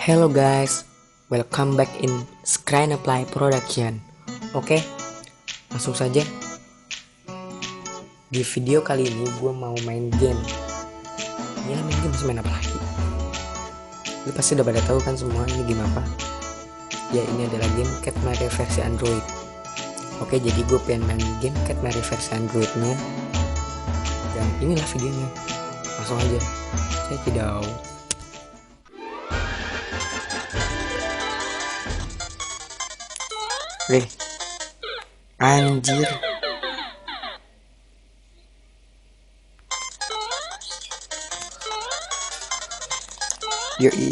Hello guys, welcome back in Screen Apply Production. Oke, langsung saja. Di video kali ini gue mau main game. Ya main game, main apa lagi? Lu pasti udah pada tahu kan semua ini game apa? Ya ini adalah game Cat Mary versi Android. Oke, jadi gue pengen main game Cat Mary versi Androidnya. Dan inilah videonya. Langsung aja. Saya tidak. Anjir. Yoi.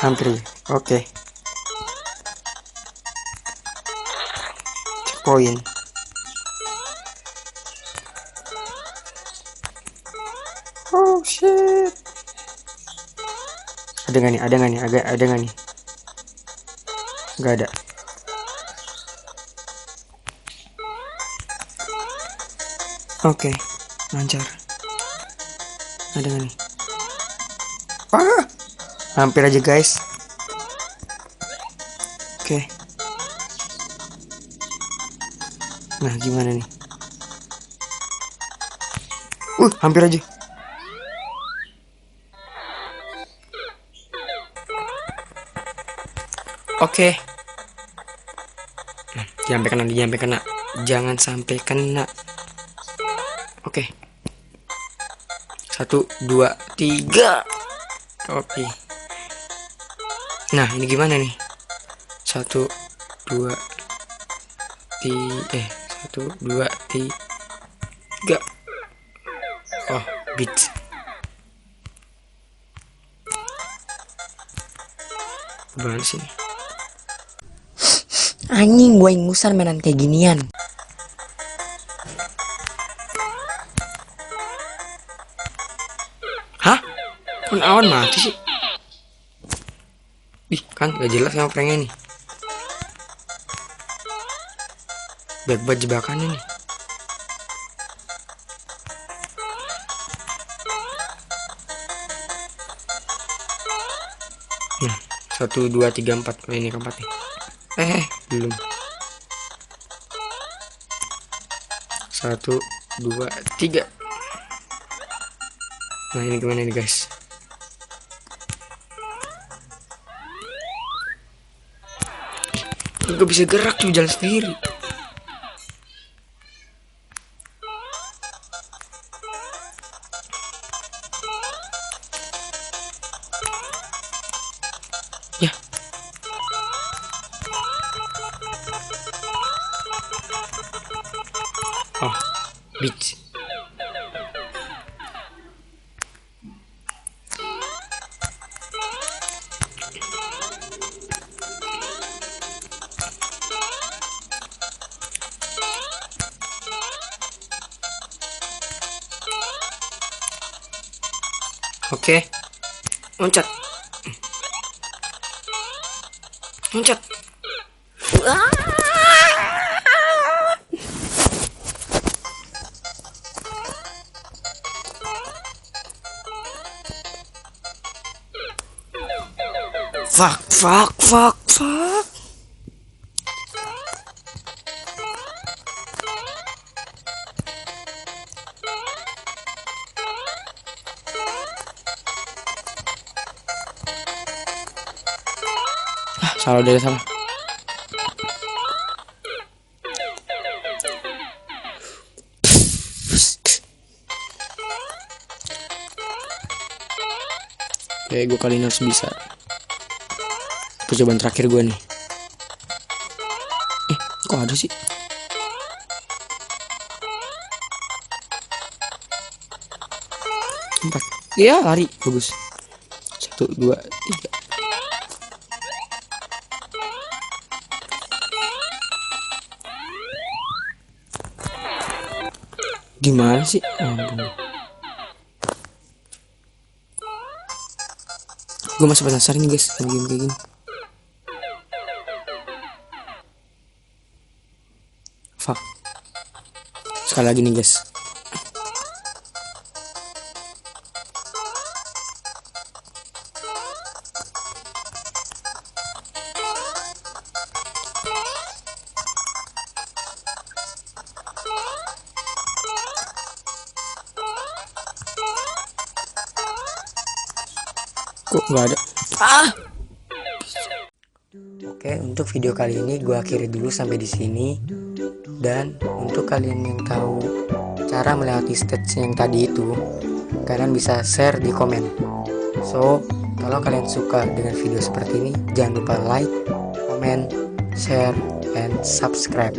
Hampir. Oke. Poin. Oh shit. Ada nggak nih? Ada nggak nih? Ada nggak nih? Nggak ada. Oke, lancar. Ada nggak nih? Hampir aja guys. Oke. Nah, gimana nih? Hampir aja. Oke. Jangan sampai kena. Jangan sampai kena. Oke. 1, 2, 3. Oke. Nah, ini gimana nih? 1, 2, 3. 1, 2, 3. Oh, beats. Gimana sih? Anjing, gue ingusan mainan kayak ginian. Hah? Pun awan mati sih. Ih, kan gak jelas sama pranknya nih. Baik buat jebakannya nih. Nah, 1, 2, 3, 4. Ini keempat nih. Belum. 1, 2, 3. Nah, ini gimana nih guys? Gak bisa gerak tuh, jalan sendiri. Ya. Oh, beach. Oke. Loncat. Loncat. Fuck. Salah. Oke, gue kali ini harus bisa. Percobaan terakhir gue nih. Kok ada sih? Empat. Iya, lari. Bagus. 1, 2, 3. Gimana sih? Ampun. Gue masih penasaran nih guys, game kayak gini. lava. Sekali lagi nih guys. Kok nggak ada? Oke, untuk video kali ini gue akhiri dulu sampai di sini. Dan untuk kalian yang tahu cara melewati stage yang tadi itu, kalian bisa share di komen. So, kalau kalian suka dengan video seperti ini, jangan lupa like, comment, share, and subscribe.